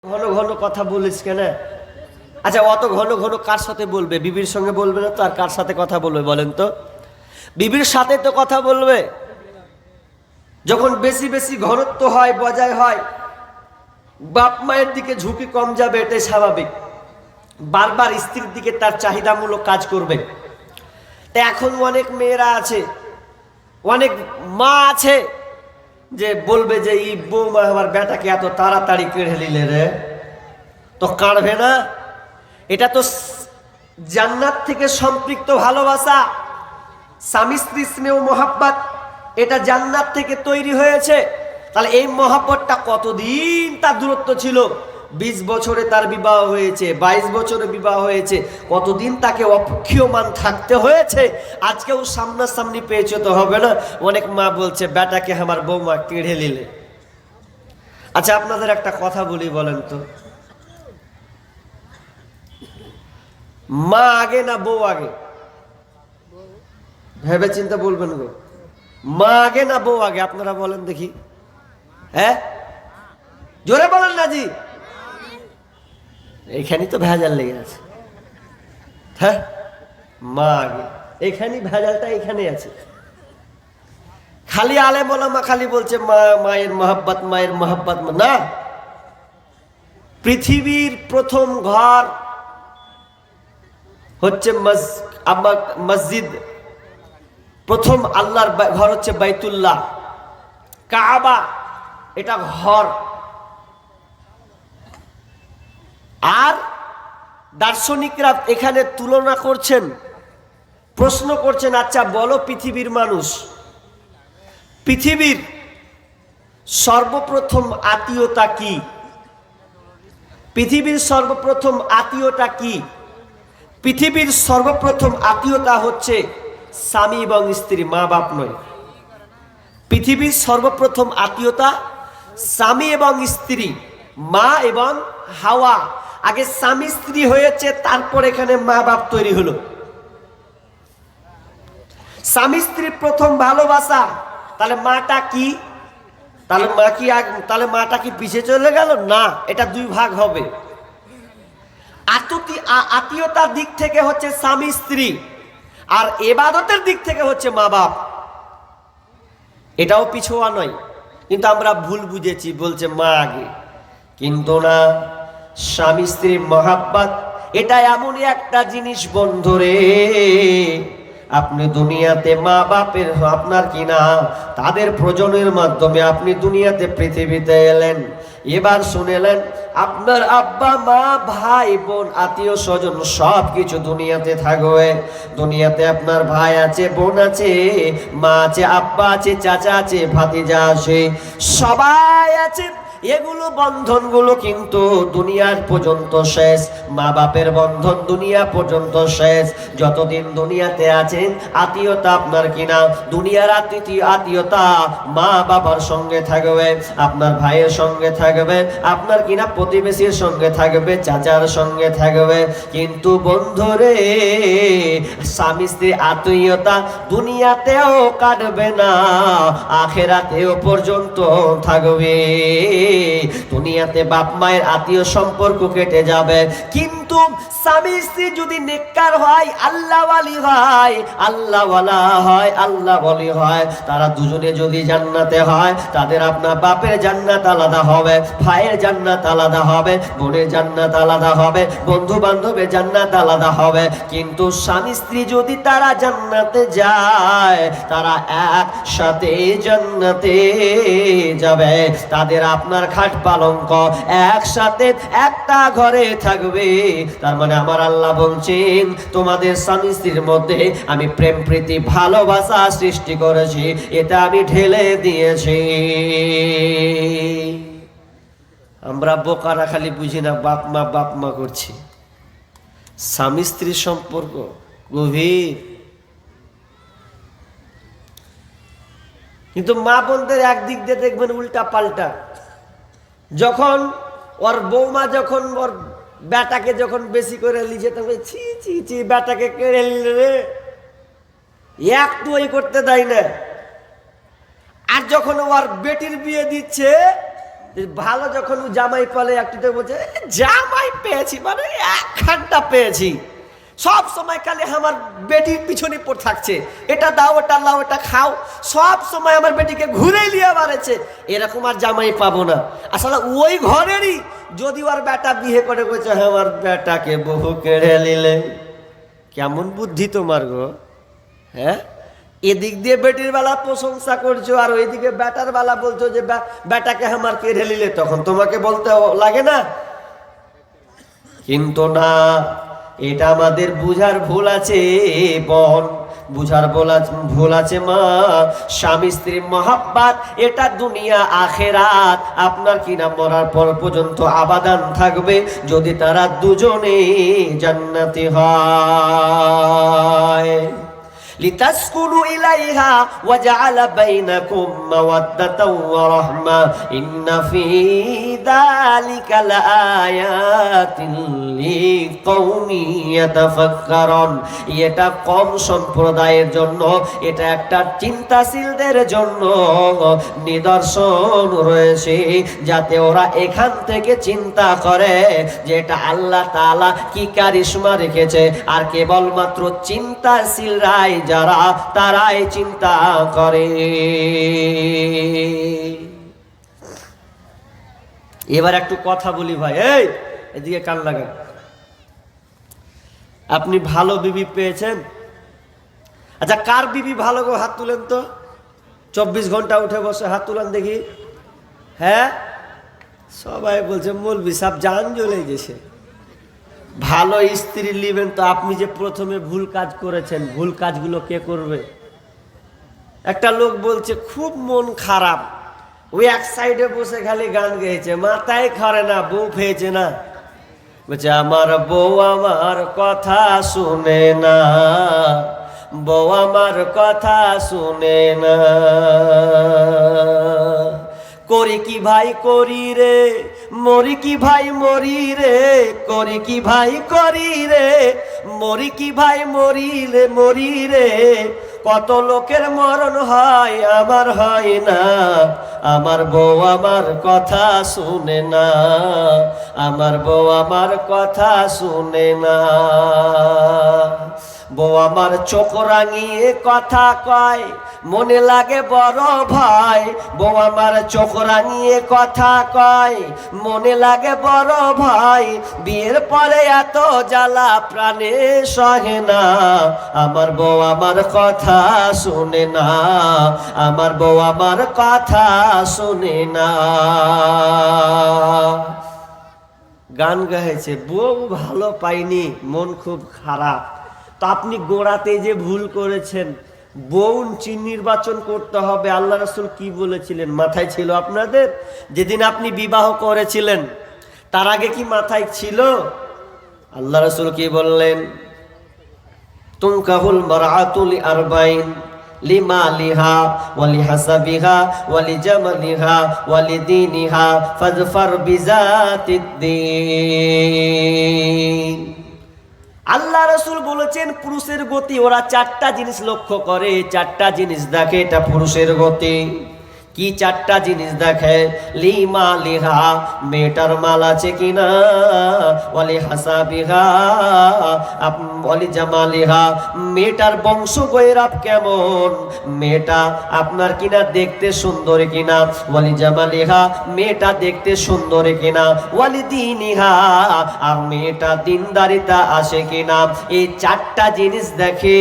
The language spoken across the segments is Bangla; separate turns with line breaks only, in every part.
ঘন ঘন কথা বলিস কেন? আচ্ছা, অত ঘন ঘন কার সাথে বলবে? বিবির সঙ্গে বলবে না তো আর কার সাথে কথা বলবে বলেন তো? বিবির সাথে তো কথা বলবে। যখন বেশি বেশি ঘনত্ব হয়, বজায় হয়, বাপ মায়ের দিকে ঝুঁকি কম যাবে, এটাই স্বাভাবিক। বারবার স্ত্রীর দিকে তার চাহিদামূলক কাজ করবে। এখন অনেক মেয়েরা আছে, অনেক মা আছে যে বলবে যে এই বৌমা আমার বেটাকে এত তাড়াতাড়ি কেড়ে নিলে রে, তো কাঁদবে না? এটা তো জান্নাত থেকে সম্পৃক্ত ভালোবাসা, স্বামী স্ত্রী স্নেহ মহাব্বত, এটা জান্নাত থেকে তৈরি হয়েছে। তাহলে এই মহাব্বতটা কতদিন তার দূরত্ব ছিল? 20 বছরে তার বিবাহ হয়েছে, 22 বছরে বিবাহ হয়েছে, কতদিন তাকে অপক্ষীয়মান থাকতে হয়েছে। আজকেও সামনাসামনি পেয়েছে তো হবে না? অনেক মা বলছে বেটাকে আমার বৌমা কেড়ে নিলে। আচ্ছা, আপনাদের একটা কথা বলি, বলেন তো, মা আগে না বউ আগে? ভেবে চিন্তা বলবেন গো, মা আগে না বউ আগে? আপনারা বলেন দেখি, হ্যাঁ জোরে বলেন না জি। এইখানেই তো ভেজাল লেগে আছে। হ্যাঁ, মা আগে, এখানেই ভেজালটা এখানে আছে। খালি আলেম ওলামা খালি বলছে মা, মায়ের মহাব্বত, মায়ের মহাব্বত। না, পৃথিবীর প্রথম ঘর হচ্ছে মসজিদ, প্রথম আল্লাহর ঘর হচ্ছে বাইতুল্লাহ, কাবা, এটা ঘর। আর দার্শনিকরা এখানে তুলনা করছেন, প্রশ্ন করছেন, আচ্ছা বলো পৃথিবীর মানুষ, পৃথিবীর সর্বপ্রথম আত্মীয়তা কি? পৃথিবীর সর্বপ্রথম আত্মীয়তা কি? পৃথিবীর সর্বপ্রথম আত্মীয়তা হচ্ছে স্বামী এবং স্ত্রী, মা বাপ নয়। পৃথিবীর সর্বপ্রথম আত্মীয়তা স্বামী এবং স্ত্রী, মা এবং হাওয়া। আগে স্বামী স্ত্রী হয়েছে, তারপর এখানে মা বাপ তৈরি হলো। স্বামী স্ত্রীর প্রথম ভালোবাসা। তাহলে মাটা কি? তাহলে মাটা কি পিছিয়ে চলে গেল? না, এটা দুই ভাগ হবে। আত্মীয়তার দিক থেকে হচ্ছে স্বামী স্ত্রী, আর ইবাদতের দিক থেকে হচ্ছে মা বাপ। এটাও পিছোয়া নয়, কিন্তু আমরা ভুল বুঝেছি, বলছে মা আগে। কিন্তু না, স্বামী স্ত্রীর মহাব্বত এটা এমনই একটা জিনিস বন্ধুরে, আপনি দুনিয়াতে মা বাপের আপনার কিনা তাদের প্রজনের মাধ্যমে আপনি দুনিয়াতে পৃথিবীতে এলেন। এবার শুনেলেন আপনার আব্বা মা ভাই বোন আত্মীয় স্বজন সব কিছু দুনিয়াতে থাকবে। দুনিয়াতে আপনার ভাই আছে, বোন আছে, মা আছে, আব্বা আছে, চাচা আছে, ভাতিজা আছে, সবাই আছে। এগুলো বন্ধনগুলো কিন্তু দুনিয়ার পর্যন্ত শেষ। মা বাপের বন্ধন দুনিয়া পর্যন্ত শেষ। যতদিন দুনিয়াতে আছেন আত্মীয়তা আপনার কিনা দুনিয়ার আত্মীয়তা মা বাবার সঙ্গে থাকবে, আপনার ভাইয়ের সঙ্গে থাকবে, আপনার কিনা প্রতিবেশীর সঙ্গে থাকবে, চাচার সঙ্গে থাকবে। কিন্তু বন্ধুরে, স্বামী স্ত্রী আত্মীয়তা দুনিয়াতেও কাটবে না, আখেরাতেও পর্যন্ত থাকবে। দুনিয়াতে বাপ মায়ের আত্মীয় সম্পর্ক কেটে যাবে, কিন্তু স্বামী স্ত্রী যদি নেককার হয়, আল্লাহওয়ালি হয়, আল্লাহওয়ালা হয়, আল্লাহওয়ালি হয়, তারা দুজনে যদি জান্নাতে হয়, তাদের আপনার বাপের জান্নাত আলাদা হবে, ভাইয়ের জান্নাত আলাদা হবে, বোনের জান্নাত আলাদা হবে, বন্ধু বান্ধবের জান্নাত আলাদা হবে। কিন্তু স্বামী স্ত্রী যদি তারা জান্নাতে যায়, তারা একসাথে জান্নাতে যাবে। তাদের আপনার খাট পালঙ্ক একসাথে একটা ঘরে থাকবে। তার মানে আমার আল্লাহ বলছেন, তোমাদের স্বামী স্ত্রীর মধ্যে আমি প্রেম প্রীতি ভালোবাসা সৃষ্টি করেছি, এটা আমি ঢেলে দিয়েছি। আমরা বোকারা খালি বুঝি না, বাপ মা করছি। স্বামী স্ত্রীর সম্পর্ক গভীর, কিন্তু মা বোনদের একদিক দিয়ে দেখবেন উল্টা পাল্টা। যখন ওর বৌমা যখন ওর বেটাকে যখন বেশি করে লিজে, তবে ছি ছি ছি, বেটাকে কেড়ে নিলে রে, একটু ওই করতে দেয় না। আর যখন ওর বেটির বিয়ে দিচ্ছে, ভালো যখন ও জামাই পালে একটুতে বলছে জামাই পেয়েছি মানে একখানটা পেয়েছি, সব সময় খালি আমার বেটির পিছনে পড়ে থাকছে, এটা দাও ওটা লাও এটা খাও, সব সময় আমার বেটিকে ঘুরে নিয়ে মারেছে, এরকম আর জামাই পাবো না। আসলে ওই ঘরেরই যদি ওর বেটা বিয়ে করে বলছে আমার বেটাকে বহু কেড়ে নিলে, কেমন বুদ্ধি তোমার গো, হ্যাঁ? এদিক দিয়ে বেটির বেলা প্রশংসা করছো আর ওইদিকে বেটার বেলা বলছো যে বেটাকে আমার কেড়ে নিলে, তখন তোমাকে বলতে লাগে না? কিন্তু না, এটা আমাদের বুঝার ভুল আছে বোন, বুঝার ভুল আছে মা। স্বামী স্ত্রীর মহাব্বত এটা দুনিয়া আখেরাত আপনার কিনা মরার পর পর্যন্ত আবাদান থাকবে, যদি তারা দুজনে জান্নাতি হয়। লিতাসকুনু ইলাইহা ওয়া জাআলা বাইনাকুম মাওয়াদ্দাতাও ওয়া রাহমা ইন্না ফী যালিকা লাআয়াতিন লিকাউমি ইয়াতাফাক্কারুন। এটা কম সম্প্রদায়ের জন্য, এটা একটা চিন্তাশীলদের জন্য নিদর্শন রয়েছে, যাতে ওরা এখান থেকে চিন্তা করে যে এটা আল্লাহ তাআলা কি কারিশমা রেখেছে। আর কেবলমাত্র চিন্তাশীলরাই যারা, তারাই চিন্তা করে। এবার একটু কথা বলি ভাই, এই এদিকে কান লাগান। আপনি ভালো বিবি পেয়েছেন? আচ্ছা, কার বিবি ভালো গো হাত তুলেন তো, 24 ঘন্টা উঠে বসে হাত তুলেন দেখি। হ্যাঁ, সবাই বলছে মৌলভী সাহেব জান জ্বলে গেছে। ভালো স্ত্রী নিবেন তো আপনি যে প্রথমে ভুল কাজ করেছেন, ভুল কাজগুলো কে করবে? একটা লোক বলছে খুব মন খারাপ, ওই এক সাইডে বসে খালি গান গেয়েছে, মাথায় খারে না, বউ পেয়েছে না। বলছে আমার বউ আমার কথা শুনে না, বউ আমার কথা শুনে না, করি কি ভাই করি রে, মরি কি ভাই মরি রে, করি কি ভাই করি রে, মরি কি ভাই মরি রে মরি রে, কত লোকের মরণ হয় আমার হয় না, আমার বউ আমার কথা শুনে না, আমার বউ আমার কথা শুনে না। বউ আমার চোখ রাঙিয়ে কথা কয়, মনে লাগে বড় ভাই, বউ আমার চোখ রাঙিয়ে কথা কয়, মনে লাগে বড় ভাই, বিয়ের পরে এত জ্বালা প্রাণে সহে না, আমার বউ আমার কথা শুনে না, আমার বউ আমার কথা শুনে না। গান গাইছে, বউ ভালো পাইনি, মন খুব খারাপ। তো আপনি গোড়াতে যে ভুল করেছেন, বউ নির্বাচন করতে হবে, আল্লাহ রাসূল কি বলেছিলেন মাথায় ছিল আপনাদের? যেদিন আপনি বিবাহ করেছিলেন তার আগে কি মাথায় ছিল? আল্লাহ রাসূল কি বললেন? তুনকাহুল মারআতু লিআরবাইন, লিমালিহা ওয়ালিহাসাবিহা ওয়ালিজামালিহা ওয়ালিদীনিহা ফাযফার বিযাতিদ্দীন। আল্লাহ রাসূল বলেছেন পুরুষের গতি ওরা 4টা জিনিস লক্ষ্য করে, 4টা জিনিস দেখে, এটা পুরুষের গতি। কি 4টা জিনিস দেখে? লিমা লিহা, মেয়েটার মাল আছে কিনা, ওয়ালি হাসাবিহা, ওয়ালি জামালিহা, মেয়েটার বংশ গৈরাব কেমন, মেয়েটা আপনার কিনা দেখতে সুন্দর কিনা, ওয়ালি জামালিহা, মেয়েটা দেখতে সুন্দর কিনা, ওয়ালি দীনিহা, আর মেয়েটা দিনদারিতা আসে কিনা। এই 4টা জিনিস দেখে।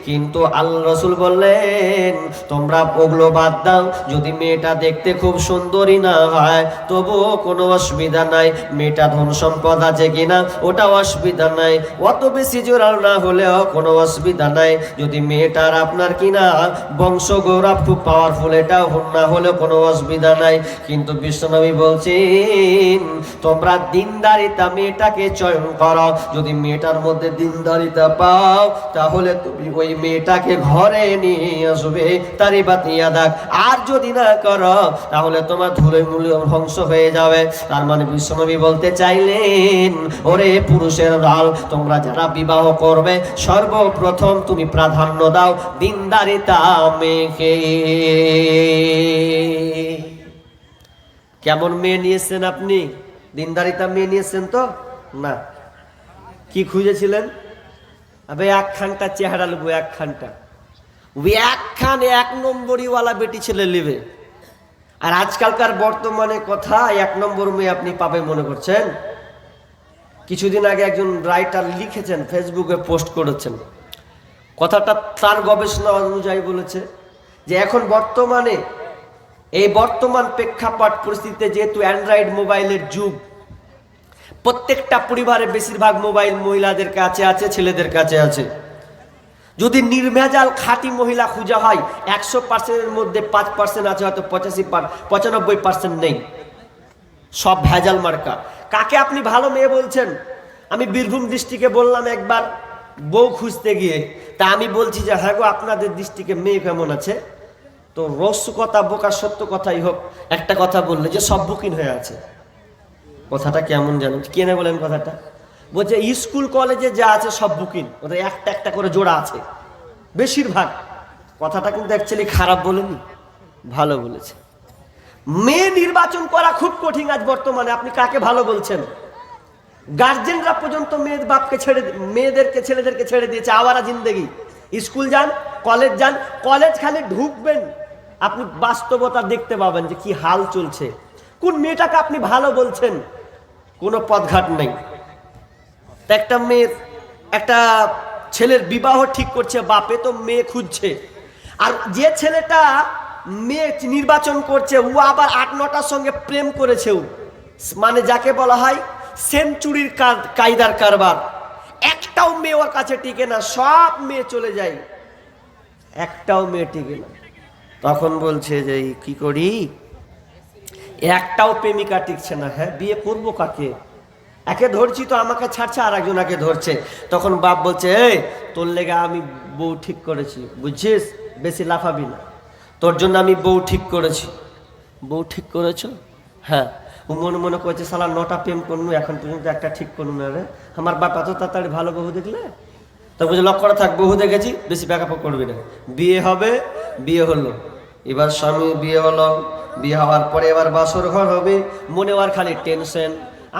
কিন্তু আল্লাহ রাসূল বললেন তোমরা ওগুলো বাদ দাও, যদি মেয়েটা দেখতে খুব সুন্দরী না হয় তবুও কোনো অসুবিধা নাই, মেয়েটা ধন সম্পদ আছে কিনা ওটা অসুবিধা নাই, অত বেশি জোরাল না হলেও কোনো অসুবিধা নাই, যদি মেয়েটার আপনার কিনা বংশ গৌরব খুব পাওয়ারফুল এটাও না হলেও কোনো অসুবিধা নাই। কিন্তু বিশ্বনবী বলছেন তোমরা দিনদারিতা মেয়েটাকে চয়ন করো, যদি মেয়েটার মধ্যে দিনদারিতা পাও তাহলে তুমি ওই মেয়েটাকে ঘরে নিয়ে আসবে, তারি বাতিয়া দাগ। আর যদি না করো তাহলে তোমার ধুলে মূল্য ধ্বংস হয়ে যাবে। তার মানে বিশ্বনবী বলতে চাইলেন ওরে পুরুষের দল, তোমরা যারা বিবাহ করবে সর্বপ্রথম তুমি প্রাধান্য দাও দিনদারিতা মেয়েকে। কেমন মেয়ে নিয়েছেন আপনি? দিনদারিতা মেয়ে নিয়েছেন তো না? কি খুঁজেছিলেন? আবে একখানটা চেহারা নেবো, একখানটা, একখান 1 নম্বরইওয়ালা বেটি ছেলে নেবে। আর আজকালকার বর্তমানে কথা 1 নম্বর মেয়ে আপনি পাবে মনে করছেন? কিছুদিন আগে একজন রাইটার লিখেছেন, ফেসবুকে পোস্ট করেছেন, কথাটা তার গবেষণা অনুযায়ী বলেছে যে এখন বর্তমানে এই বর্তমান প্রেক্ষাপট পরিস্থিতিতে যেহেতু অ্যান্ড্রয়েড মোবাইলের যুগ, প্রত্যেকটা পরিবারে বেশিরভাগ মোবাইল মহিলাদের কাছে আছে, ছেলেদের কাছে আছে। যদি নির্ভেজাল খাঁটি মহিলা খুঁজা হয় 100%-এর মধ্যে 5% আছে, হয়তো 95% নেই, সব ভেজাল মার্কা। কাকে আপনি ভালো মেয়ে বলছেন? আমি বীরভূম ডিস্ট্রিক্টে বললাম একবার বউ খুঁজতে গিয়ে, তা আমি বলছি যে হ্যাঁ গো, আপনাদের ডিস্ট্রিক্টে মেয়ে কেমন আছে? তো রস্য কথা বোকা সত্য কথাই হোক, একটা কথা বললে যে সব বুকিং হয়ে আছে। কথাটা কেমন জানেন? কেনে বলেন কথাটা? বলছে স্কুল কলেজে যা আছে সব বুকিং, ওদের একটা একটা করে জোড়া আছে বেশিরভাগ। কথাটা কিন্তু অ্যাকচুয়ালি খারাপ বলেনি, ভালো বলেছে। মেয়ে নির্বাচন করা খুব কঠিন আজ বর্তমানে। আপনি কাকে ভালো বলছেন? গার্জেনরা পর্যন্ত মেয়েদেরকে ছেলেদেরকে ছেড়ে দিয়েছে আওয়ারা জিন্দেগি। স্কুল যান, কলেজ যান, কলেজ খালি ঢুকবেন আপনি বাস্তবতা দেখতে পাবেন যে কি হাল চলছে। কোন মেয়েটাকে আপনি ভালো বলছেন? কোনো পথঘাট নেই। একটা ছেলের বিবাহ ঠিক করছে বাপে, তো মেয়ে খুঁজছে। আর যে ছেলেটা মেয়ে নির্বাচন করছে ও আবার 8-9টার সঙ্গে প্রেম করেছে, মানে যাকে বলা হয় সেঞ্চুরির কায়দার কারবার। একটাও মেয়ে ওর কাছে টিকে না, সব মেয়ে চলে যায়, একটাও মেয়ে টিকে না। তখন বলছে যে কি করি, একটাও প্রেমিকা টিকছে না, হ্যাঁ বিয়ে করবো কাকে? একে ধরছি তো আমাকে ছাড়ছে, আর একজনকে ধরছে। তখন বাপ বলছে এই তোর লেগে আমি বউ ঠিক করেছি, বুঝছিস, বেশি লাফাবি না, তোর জন্য আমি বউ ঠিক করেছি। বউ ঠিক করেছো? হ্যাঁ। ও মনে মনে করছে শালা 9টা প্রেম করনু, এখন পর্যন্ত একটা ঠিক করুন না রে। আমার বাপ এত তাড়াতাড়ি ভালো বহু দেখলে? তো বুঝে লক্ষ্য করে থাক, বহু দেখেছি, বেশি ব্যাকআপ করবি না। বিয়ে হবে, বিয়ে হলো, এবার স্বামী বিয়ে হলো, বিয়ে হওয়ার পরে এবার বাসর ঘর হবে, মনে আর খালি টেনশন।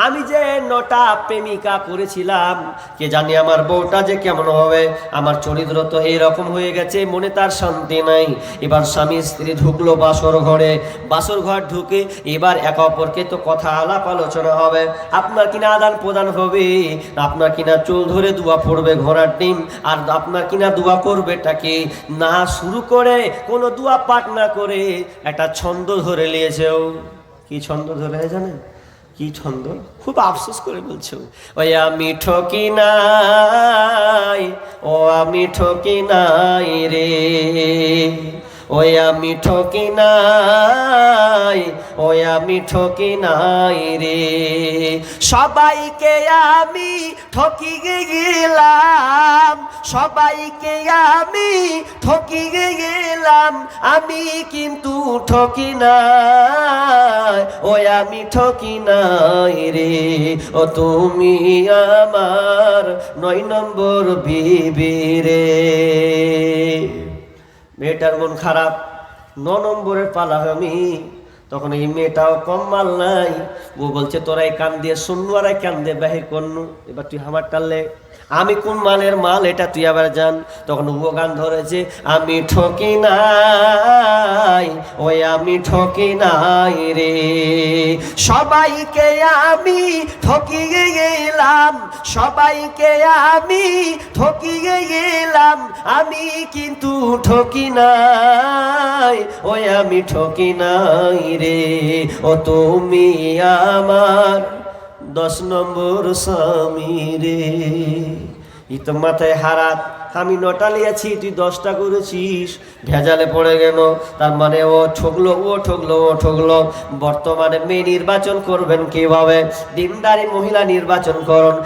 আমি যে 9টা প্রেমিকা করেছিলাম, কে জানি আমার বউটা যে কেমন হবে, আমার চরিত্র তো এইরকম হয়ে গেছে, মনে তার শান্তি নাই। এবার স্বামী স্ত্রী ঢুকলো বাসর ঘরে, বাসর ঘর ঢুকে এবার একে অপরকে তো কথা আলাপ আলোচনা হবে, আপনার কিনা আদান প্রদান হবে, আপনার কিনা চুল ধরে দোয়া পড়বে ঘোড়ার ডিম, আর আপনার কিনা দোয়া করবেটাকে না শুরু করে কোনো দোয়া পাঠ না করে একটা ছন্দ ধরে নিয়েছেও। কি ছন্দ ধরে জানেন? কি ছন্দ? খুব আফসোস করে বলছো, ওই আমি ঠকি নাই, ও আমি ঠকি নাই রে, ওই আমি ঠকি নাই, ওই আমি ঠকি নাই রে, সবাইকে আমি ঠকি গেলাম, সবাইকে আমি ঠকি গেলাম, আমি কিন্তু ঠকি নাই, ওই আমি ঠকি নাই রে, ও তুমি আমার 9 নম্বর বিবি রে। মেয়েটার মন খারাপ, 9 নম্বরের পালা আমি। তখন এই মেয়েটাও কম মাল নাই, ও বলছে তোরাই কান দিয়ে শুনু আর কান দিয়ে বাহির করনু, এবার তুই আমার টানলে আমি কোন মালের মাল এটা তুই আবার জান। তখন ও গান ধরেছে, আমি ঠকি নাই, ওই আমি ঠকি নাই রে, সবাইকে আমি ঠকি গেলাম, সবাইকে আমি ঠকি গেলাম, আমি কিন্তু ঠকি নাই, ওই আমি ঠকি নাই রে, ও তুমি আমার 10 নম্বর স্বামী রে। ই তো মাথায় হারাত, আমি 9টা লিয়েছি, তুই 10টা করেছিস, ভেজালে পড়ে গেল। তার মানে ও ঠকলো, ও ঠকলো, ও ঠকলো। বর্তমানে মেয়ে নির্বাচন করবেন কিভাবে? দিনদারি মহিলা নির্বাচন করুন।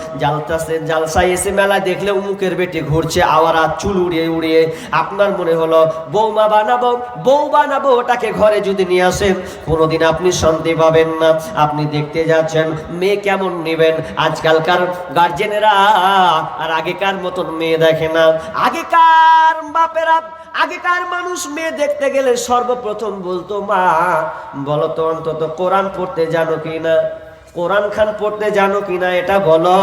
জালসায় এসে মেলায় দেখলে মুখের বেটে ঘুরছে আওয়ারা চুল উড়িয়ে উড়িয়ে, আপনার মনে হলো বৌমা বানাবো, বউ বানাবো, ওটাকে ঘরে যদি নিয়ে আসেন কোনোদিন আপনি শান্তি পাবেন না। আপনি দেখতে যাচ্ছেন মেয়ে কেমন নেবেন। আজকালকার গার্জেনেরা আর আগেকার মতন মেয়ে দেখে না। আগেকার বাপেরা আগেকার মানুষ মেয়ে দেখতে গেলে সর্বপ্রথম বলতো, মা বলো তো অন্তত কোরআন পড়তে জানো কিনা, কোরআন খান পড়তে জানো কিনা, এটা বলো।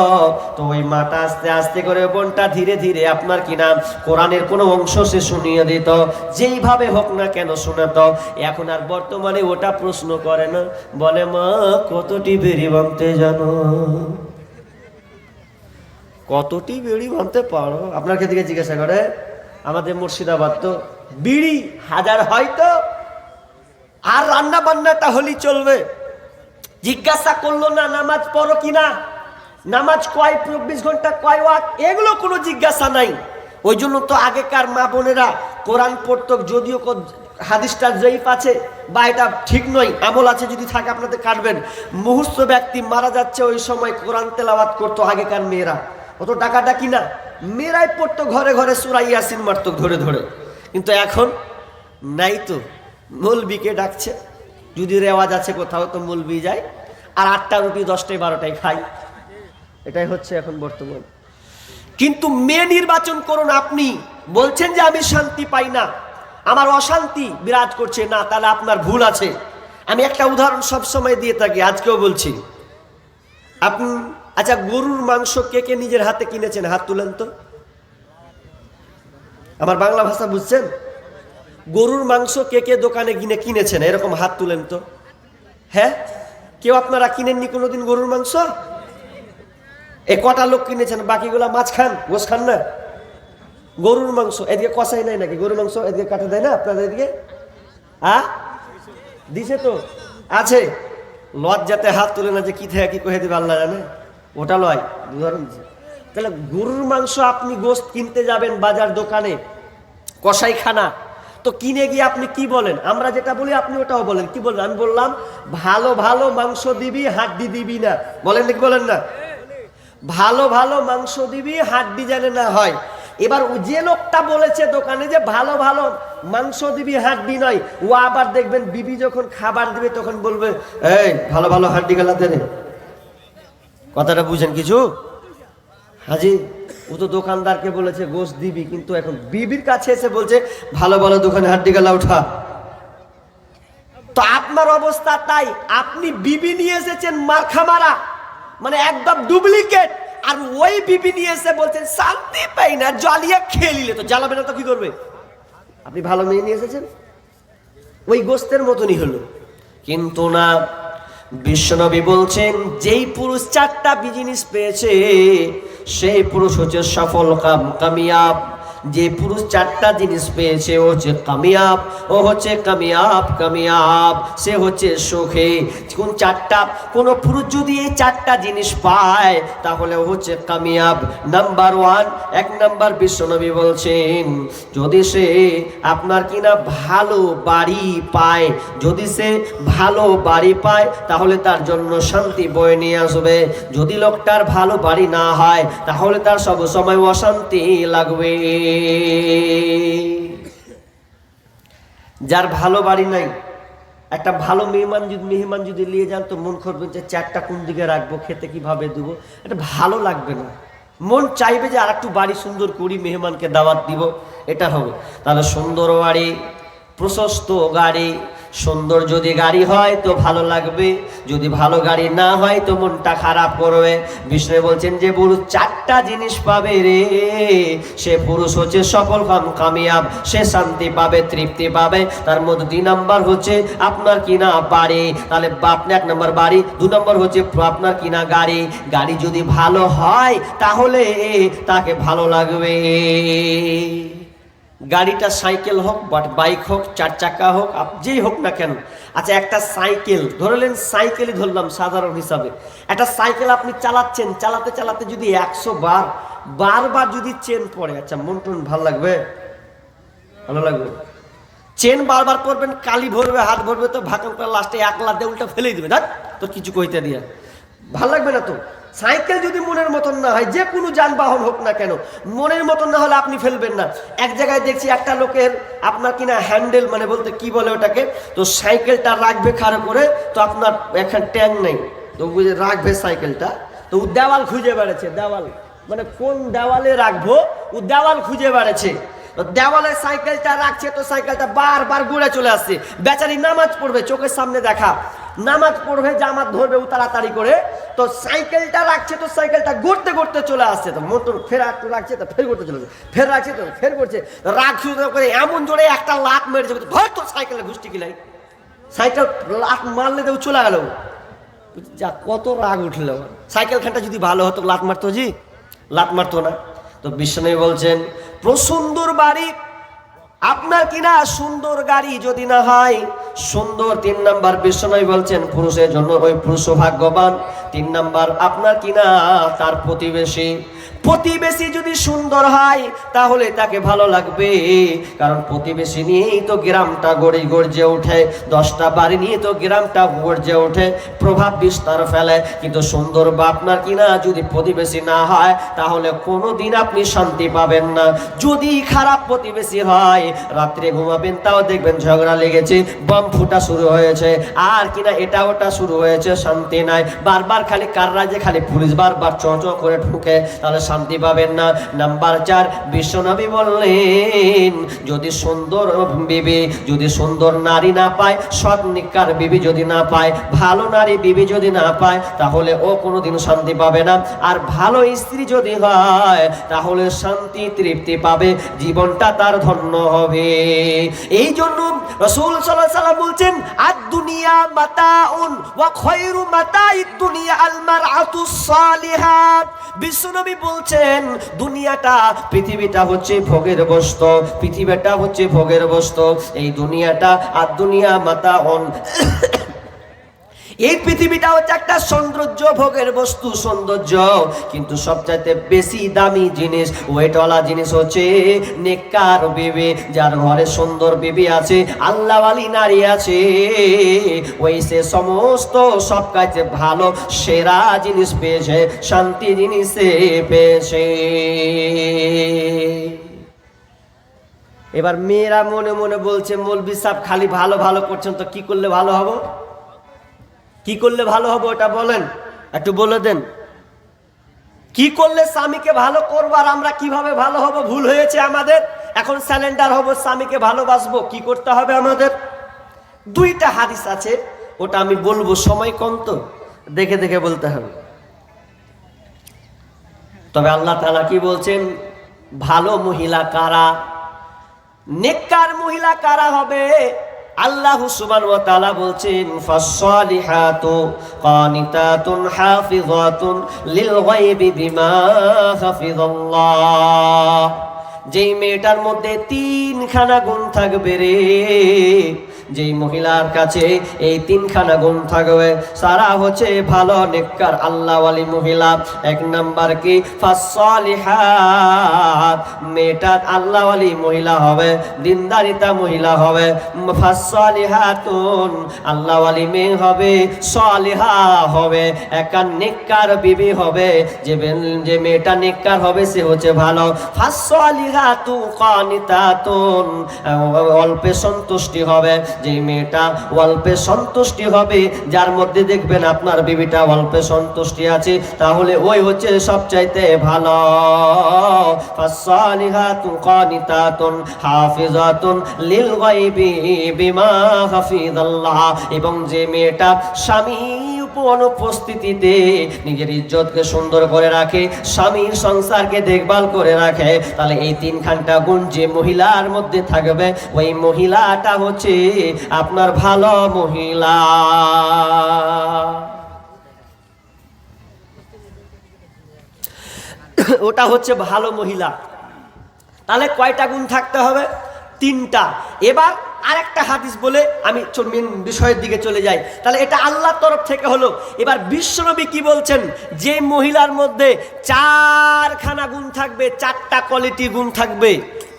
তো ওই মাটা আস্তে আস্তে করে বোনটা ধীরে ধীরে আপনার কিনা কোরআনের কোনো অংশ সে শুনিয়ে দিত, যেইভাবে হোক না কেন শোনাতো। এখন আর বর্তমানে ওটা প্রশ্ন করে না, বলে মা কতটি বেরি বানতে জানো, কতটি বিড়ি বানতে পারো। আপনার ক্ষেত্রে জিজ্ঞাসা করে, আমাদের মুর্শিদাবাদ তো বিড়ি হাজার হয়তো, আর রান্না বান্নাটা হলেই চলবে। জিজ্ঞাসা করলো না নামাজ পড়ো কিনা, নামাজ কয় 24 ঘন্টা কয় ওয়াক্ত, এগুলো কোনো জিজ্ঞাসা নাই। ওই জন্য তো আগেকার মা বোনেরা কোরআন পড়তো, যদিও হাদিসটা জয়ীফ আছে বা এটা ঠিক নয়, আমল আছে, যদি থাকে আপনাদের কাটবেন। মুহূর্ত ব্যক্তি মারা যাচ্ছে, ওই সময় কোরআন তেলাওয়াত করতো আগেকার মেয়েরা, অত ডাকাডাকি না, মেয়েরাই পড়তো ঘরে ঘরে সূরা ইয়াসিন মারতো ধরে ধরে। কিন্তু এখন নাই তো, মৌলবিকে ডাকছে, যদি রেওয়াজ আছে কোথাও তো মৌলবি যায়, আর 8টা রুটি 10টায় 12টায় খাই, এটাই হচ্ছে এখন বর্তমান। কিন্তু মেয়ে নির্বাচন করুন। আপনি বলছেন যে আমি শান্তি পাই না, আমার অশান্তি বিরাজ করছে, না, তাহলে আপনার ভুল আছে। আমি একটা উদাহরণ সবসময় দিয়ে থাকি, আজকেও বলছি। আপনি আচ্ছা, গরুর মাংস কে কে নিজের হাতে কিনেছেন? হাত তুলেন তো। আমার বাংলা ভাষা বুঝছেন? গরুর মাংস কে কে দোকানে গিয়ে কিনেছেন? এরকম হাত তুলেন তো। হ্যাঁ, কেউ আপনারা কিনেননি কোনোদিন গরুর মাংস? এ কটা লোক কিনেছেন, বাকিগুলা মাছ খান, গোস খান না। গরুর মাংস এদিকে কষাই নাই নাকি? গরুর মাংস এদিকে কাটা দেয় না আপনাদের এদিকে? দিছে তো আছে। লজ্জাতে হাত তুলে না যে কি থেকে কি কহে দেবে আল্লাহ জানে, ওটা লয়, উদাহরণ দিচ্ছে। তাহলে গরুর মাংস আপনি গোস্ত কিনতে যাবেন বাজার দোকানে, কসাইখানা, তো কিনে গিয়ে আপনি কি বলেন? আমরা যেটা বলি আপনি ওটাও বলেন। কি বলেন? আমি বললাম ভালো ভালো মাংস দিবি, হাড্ডি দিবি না। বলেন নাকি বলেন না? ভালো ভালো মাংস দিবি, হাড্ডি যেন না হয়। এবার যে লোকটা বলেছে দোকানে যে ভালো ভালো মাংস দিবি, হাড্ডি নয়, ও আবার দেখবেন বিবি যখন খাবার দিবে তখন বলবে, এই ভালো ভালো হাড্ডি গেলাতে রে। কথাটা বুঝেন কিছু? হাজি, ও তো দোকানদারকে বলেছে গোশত দিবি, কিন্তু এখন বিবির কাছে এসে বলছে ভালো ভালো দোকানে হাড্ডি গেলা উঠা। তো আপনার অবস্থা তাই, আপনি বিবি নিয়ে এসেছেন মার্খা মারা, মানে একদম ডুপ্লিকেট, আর ওই বিবি নিয়ে এসে বলছেন শান্তি পাই না, জ্বালিয়ে খেলিলে তো জ্বালাবে না তো কি করবে? আপনি ভালো মেয়ে নিয়ে এসেছেন, ওই গোস্তের মতনই হলো। কিন্তু না, বিশ্বনবী বলছেন যেই পুরুষ 4টা বিজিনিস পেয়েছে সেই পুরুষ হচ্ছে সফল কামিয়াব। যে পুরুষ 4টা জিনিস পেয়েছে ও হচ্ছে কামিয়াব, ও হচ্ছে কামিয়াব, সে হচ্ছে সুখী। কোন 4টা? কোন পুরুষ যদি এই 4টা জিনিস পায় তাহলে ও হচ্ছে কামিয়াব। নাম্বার 1, 1 নাম্বার বিশ্বনবী বলছেন যদি সে আপনার কিনা ভালো বাড়ি পায়, যদি সে ভালো বাড়ি পায় তাহলে তার জন্য শান্তি বয়ে নিয়ে আসবে। যদি লোকটার ভালো বাড়ি না হয় তাহলে তার সব সময় অশান্তি লাগবে। যার ভালো বাড়ি নাই, একটা ভালো মেহমান যদি নিয়ে যান তো মন করবেন যে 4টা কোন দিকে রাখবো, খেতে কিভাবে দেবো, এটা ভালো লাগবে না। মন চাইবে যে আর একটু বাড়ি সুন্দর করি, মেহমানকে দাওয়াত দিব, এটা হবে। তাহলে সুন্দর বাড়ি, প্রশস্ত গাড়ি, সুন্দর যদি গাড়ি হয় তো ভালো লাগবে, যদি ভালো গাড়ি না হয় তো মনটা খারাপ করবে। বিষ্ণু বলছেন যে পুরুষ 4টা জিনিস পাবে রে, সে পুরুষ হচ্ছে সফল কামিয়াব, সে শান্তি পাবে, তৃপ্তি পাবে। তার মধ্যে 2 নাম্বার হচ্ছে আপনার কিনা বাড়ি। তাহলে আপনি 1 নাম্বার বাড়ি, 2 নাম্বার হচ্ছে আপনার কিনা গাড়ি। গাড়ি যদি ভালো হয় তাহলে তাকে ভালো লাগবে। গাড়িটা সাইকেল হোক, বাইক হোক, 4 চাকা হোক, যেই হোক না কেন। আচ্ছা, একটা সাইকেল ধরলেন, সাইকেলই ধরলাম সাধারণ হিসাবে, একটা সাইকেল আপনি চালাচ্ছেন, চালাতে চালাতে যদি 100 বারবার যদি চেন পড়ে, আচ্ছা মন টন ভালো লাগবে? ভালো লাগবে? চেন বারবার পড়বেন, কালি ভরবে, হাত ভরবে, তো ভাকাম করে লাস্টে 1 লাখ দিয়ে উল্টা ফেলেই দেবে, তো কিছু কইতে দিয়া ভাল লাগবে না তো। সাইকেল যদি মনের মতন না হয়, যে কোনো যানবাহন হোক না কেন, মনের মতন না হলে আপনি ফেলবেন না। এক জায়গায় দেখছি একটা লোকের আপনার কিনা হ্যান্ডেল, মানে বলতে কি বলে ওটাকে, তো সাইকেলটা রাখবে খাড়া করে, তো আপনার এখন ট্যাং নেই, তো রাখবে সাইকেলটা, তো ও দেওয়াল খুঁজে বেড়াচ্ছে, দেওয়াল মানে কোন দেওয়ালে রাখবো, ও দেওয়াল খুঁজে বেড়াচ্ছে। দেওয়ালে সাইকেলটা রাখছে, তো সাইকেলটা বারবার ঘুরে চলে আসছে। বেচারি নামাজ পড়বে, চোখের সামনে দেখা, নামাজ পড়বে, জামাত ধরবে ও তাড়াতাড়ি করে, তো সাইকেলটা রাখছে, তো সাইকেলটা ঘুরতে ঘুরতে চলে আসছে। তো মোটর ফের একটু রাখছে, তো ফের ঘুরতে চলে আসছে, ফের রাখছে, তো ফের করছে, রাগ শুরু করে এমন জোরে একটা লাত মেরেছে, ধর তো সাইকেলের ঘুষটি গিলাই, সাইকেল লাত মারলে তো চলে গেল। যা কত রাগ উঠল। সাইকেল খানটা যদি ভালো হতো লাত মারতো, জি লাত মারতো না। তো বিশ্বনবী বলছেন, প্রসুন্দর বাড়ি আপনার কিনা সুন্দর গাড়ি যদি না হয় সুন্দর, 3 নাম্বার বিশ্বনবী বলছেন পুরুষের জন্য ওই পুরুষ ভাগ্যবান। 3 নাম্বার আপনার কিনা তার প্রতিবেশী, প্রতিবেশী যদি সুন্দর হয় তাহলে তাকে ভালো লাগবে, কারণ প্রতিবেশী নিয়েই তো গ্রামটা গড়ে ওঠে, 10টা বাড়ি নিয়ে তো গ্রামটা গড়ে ওঠে, প্রভাব বিস্তার ফেলে। কিন্তু সুন্দর বা আপনার কিনা যদি প্রতিবেশী না হয় তাহলে কোনোদিন আপনি শান্তি পাবেন না। যদি খারাপ প্রতিবেশী হয়, রাত্রে ঘুমাবেন তাও দেখবেন ঝগড়া লেগেছে, বম ফুটা শুরু হয়েছে, আর কিনা এটা ওটা শুরু হয়েছে, শান্তি নাই। বারবার খালি কার রাজ্যে খালি পুলিশ বারবার চ করে ঢুকে, তাহলে শান্তি পাবেন না। নাম্বার 4 বিশ্বনবী বললেন, যদি সুন্দর বিবি, যদি সুন্দর নারী না পায়, সৎ নিকার বিবি যদি না পায়, ভালো নারী বিবি যদি না পায়, তাহলে ও কোনোদিন শান্তি পাবে না। আর ভালো স্ত্রী যদি হয় তাহলে শান্তি তৃপ্তি পাবে, জীবনটা তার ধন্য হবে। এই জন্য রাসূল সাল্লাল্লাহু আলাইহি ওয়াসাল্লাম বলছেন, আদ দুনিয়া মাতাউন ওয়া খায়রু মাতাইদ দুনিয়া আল মারআতুস সালিহাত। বিশ্বনবী বলছেন, দুনিয়াটা, পৃথিবীটা হচ্ছে ভোগের বস্তু, পৃথিবীটা হচ্ছে ভোগের বস্তু। এই দুনিয়াটা আর দুনিয়া মাতাউন, এই পৃথিবীটা হচ্ছে একটা সৌন্দর্য, ভোগের বস্তু, সৌন্দর্য। কিন্তু সবচাইতে বেশি দামি জিনিস, ওয়েটওয়ালা জিনিস হচ্ছে নেককার বিবি। যার ঘরে সুন্দর বিবি আছে, আল্লাহওয়ালি নারী আছে, ওই সে সমস্ত সব কাছে ভালো সেরা জিনিস পেয়েছে, শান্তি জিনিস পেয়েছে। এবার মেয়েরা মনে মনে বলছে, মৌলভী সাহেব খালি ভালো ভালো করছেন, তো কি করলে ভালো হবো, কি করলে ভালো হবে ওটা বলেন, একটু বলে দেন। কি করলে স্বামীকে ভালো করবো, আর আমরা কিভাবে ভালো হব? ভুল হয়েছে আমাদের, এখন স্যালেন্ডার হব, স্বামীকে ভালোবাসবো, কি করতে হবে আমাদের? 2টা হাদিস আছে, ওটা আমি বলবো, সময় কম তো দেখে দেখে বলতে হবে। তবে আল্লাহ তাআলা কি বলছেন, ভালো মহিলা কারা, নেককার মহিলা কারা হবে? আল্লাহ সুবহানাহু ওয়া তাআলা বলছেন, ফাসসালিহাতু কানিতাতুন হাফিযাতুন লিল গায়বি বিমা হাফিজাল্লাহ। যেই মেয়েটার মধ্যে 3খানা গুণ থাকবে রে, যেই মহিলার কাছে এই 3খানা গুণ থাকবে, সারা হচ্ছে ভালো নেককার আল্লাহওয়ালি মহিলা। 1 নাম্বার কি, ফাসসালিহাত, মেয়েটা আল্লাহওয়ালি মহিলা হবে, দিনদারিতা মহিলা হবে। ফাসসালিহাতুন, আল্লাহওয়ালি মেয়ে হবে, সালিহা হবে, একা নেককার বিবি হবে। যে মেয়েটা নেককার হবে সে হচ্ছে ভালো। ফাসসালিহাতু কানিতাতুন, অল্পে সন্তুষ্টি হবে, যে মেয়েটা অল্পে সন্তুষ্টি হবে, যার মধ্যে দেখবেন আপনার বিবিটা অল্পে সন্তুষ্টি আছে, তাহলে ওই হচ্ছে সবচাইতে ভালো। ফাসসালিহাতু কানিতাতুন হাফিজাতুন লিল গায়বি বিমা হাফিজাল্লাহ। এবং যে মেয়েটা স্বামী অনুপস্থিতিতে নিজের ইজ্জতকে সুন্দর করে রাখে, স্বামীর সংসারকে দেখভাল করে রাখে, তাহলে এই 3খানটা গুণ যে মহিলার মধ্যে থাকবে, ওই মহিলাটা হচ্ছে আপনার ভালো মহিলা। ওটা হচ্ছে ভালো মহিলা। তাহলে কয়টা গুণ থাকতে হবে? 3টা। এবার আরেকটা হাদিস বলে আমি মেন বিষয়ের দিকে চলে যাই। তাহলে এটা আল্লাহর তরফ থেকে হলো। এবার বিশ্বনবী কি বলছেন, যে মহিলার মধ্যে 4খানা গুণ থাকবে, 4টা কোয়ালিটি গুণ থাকবে।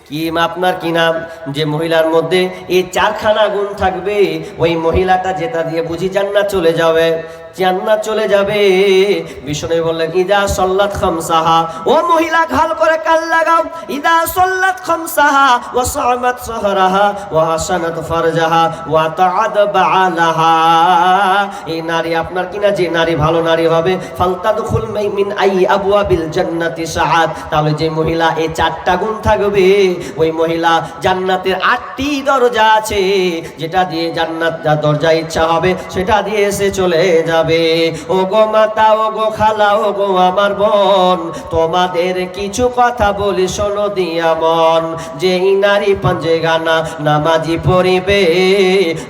কি আপনার কি নাম? যে মহিলার মধ্যে এই 4খানা গুণ থাকবে, ওই মহিলাটা যেটা দিয়ে বুঝি জান্নাত চলে যাবে। জান্নাত চলে যাবে। বিষ্ণু বললেন ইদা সাল্লাত খামসাহা, ও মহিলা ভালো করে কান লাগাও, ইদা সাল্লাত খামসাহা ওয়া সামাত সাহরাহা ওয়া হাসানাত ফারজাহা ওয়া তাআদ বালাহা। এই নারী আপনার কিনা যে নারী ভালো নারী হবে, ফালতাদখুল মিন আই আবওয়াবিল জান্নাতি সাআত, তাহলে যে মহিলা এই চারটা গুণ থাকবে ওই মহিলা জান্নাতের 8টি দরজা আছে, যেটা দিয়ে জান্নাত যা দরজা ইচ্ছা হবে সেটা দিয়ে এসে চলে যাবে। ও গো মাতা, ও গো খালা, ও গো আমার বোন, তোমাদের কিছু কথা বলি শোনো দিয়া মন। যে নারী পাঞ্জে গানা নামাজি পড়িবে,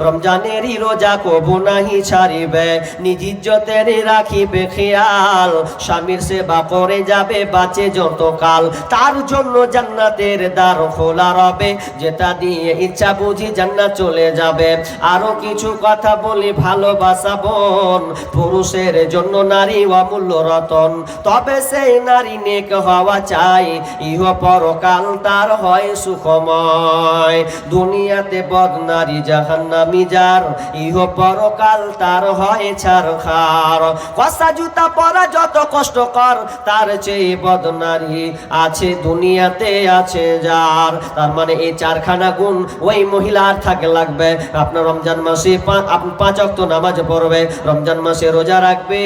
রমজানেরই রোজা কবু নাহি ছাড়িবে, নিজ ইজ্জতের রাখিবে খেয়াল, স্বামীর সেবা করে যাবে বাঁচে যতকাল, তার জন্য জান্নাতের দ্বার খোলা রবে, যেটা দিয়ে ইচ্ছা বুঝি জান্নাত চলে যাবে। আরো কিছু কথা বলি ভালোবাসা বোন, পুরুষের জন্য নারী অমূল্য রতন, তবে সেই নারী নেক হওয়া চাই, ইহ পরকাল তার হয় সুখময়। দুনিয়াতে বদনারী জাহান্নামী যার, ইহ পরকাল তার হয় ছারখার। কষা জুতা পরা যত কষ্টকর, তার চেয়ে বদনারী আছে দুনিয়াতে আছে যার। তার মানে এই চারখানা গুণ ওই মহিলার থাকে লাগবে। আপনার রমজান মাসে 5 ওয়াক্ত নামাজ পড়বে, রমজান মাসে রোজা রাখবে,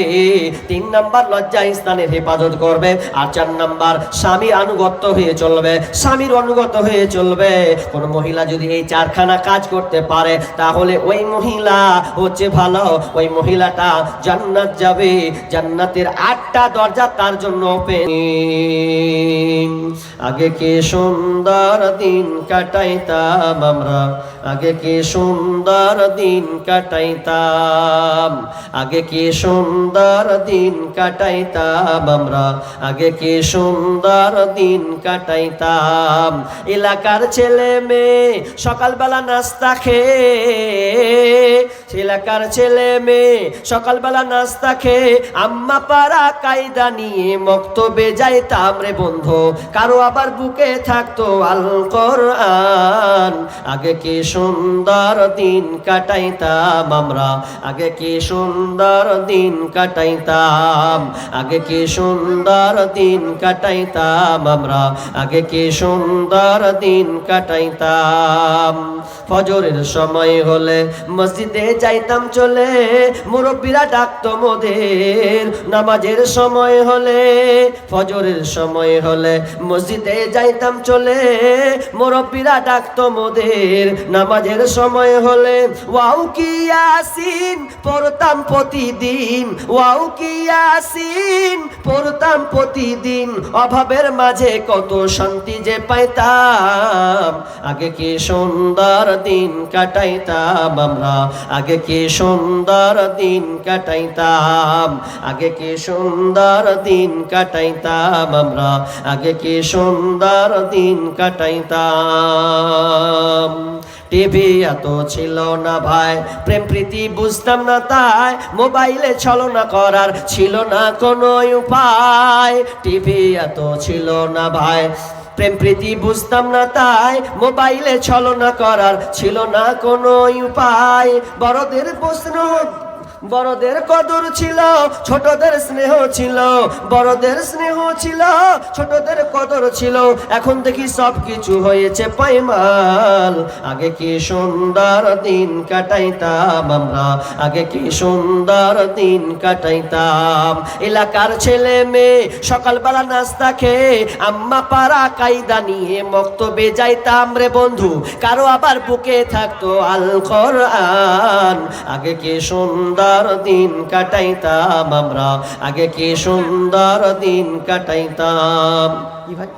3 নাম্বার লজ্জা স্থানের হেফাজত করবে, আর 4 নাম্বার স্বামীর আনুগত্য হয়ে চলবে, স্বামীর অনুগত হয়ে চলবে। কোন মহিলা যদি এই চারখানা কাজ করতে পারে তাহলে ওই মহিলা হচ্ছে ভালো, ওই মহিলাটা জান্নাত যাবে। জান্নাতের 8টা দরজা তার জন্য ওপেন। আগে কি সুন্দর দিন কাটাইতাম আমরা, আগে কি সুন্দর দিন কাটাইতাম, আগে কি সুন্দর দিন কাটাইতাম আমরা, আগে কি সুন্দর দিন কাটাইতাম। এলাকার ছেলে মেয়ে সকালবেলা নাস্তা খেয়ে, এলাকার ছেলে মেয়ে সকালবেলা নাস্তা খেয়ে আম্মা পাড়া কায়দা নিয়ে মক্তবে যাইতাম রে বন্ধু, কারো আবার বুকে থাকতো আল কোরআন। আগে কি সুন্দর দিন কাটাইতাম আমরা, আগে কি সুন্দর দিন কাটাইতাম, আগে কি সুন্দর দিন কাটাইতাম আমরা, আগে কি সুন্দর দিন কাটাইতাম। ফজরের সময় হলে মসজিদে যাইতাম চলে, মুরব্বীরা ডাকতো মোদের। নামাজের সময় হলে, ফজরের সময় হলে মসজিদে যাইতাম চলে, মুরব্বীরা ডাকতো মোদের। নামাজের সময় হলে ওয়াও কি ইয়াসিন পড়তাম প্রতিদিন, ওয়াও কি ইয়াসিন পড়তাম প্রতিদিন, অভাবের মাঝে কত শান্তি যে পাইতাম। আগে কি সুন্দর দিন কাটাইতাম আমরা, আগে কি সুন্দর দিন কাটাইতাম, আগে কি সুন্দর দিন কাটাইতাম আমরা, আগে কি সুন্দর দিন কাটাইতাম। টিভি এত ছিল না ভাই, প্রেম প্রীতি বুঝতাম না তাই, মোবাইলে ছলনা করার ছিল না কোনো উপায়। টিভি এত ছিল না ভাই, প্রেম প্রীতি বুঝতাম না তাই, মোবাইলে ছলনা করার ছিল না কোনো উপায়। বড়দের প্রশ্ন, বড়দের কদর ছিল, ছোটদের স্নেহ ছিল, বড়দের স্নেহ ছিল, ছোটদের কদর ছিল, এখন দেখি সব কিছু হয়েছে পাইমাল। আগে কি সুন্দর দিন কাটাইতাম আমরা, আগে কি সুন্দর দিন কাটাইতাম। এলাকার ছেলে মেয়ে সকালবেলা নাস্তা খেয়ে আম্মা পাড়া কায়দা নিয়ে মক্তবে যাইতাম রে বন্ধু, কারো আবার বুকে থাকতো আল কোরআন। আগে কি সুন্দর দিন কাটাইতাম আমরা, আগে কি সুন্দর দিন কাটাইতাম। কি ভাই?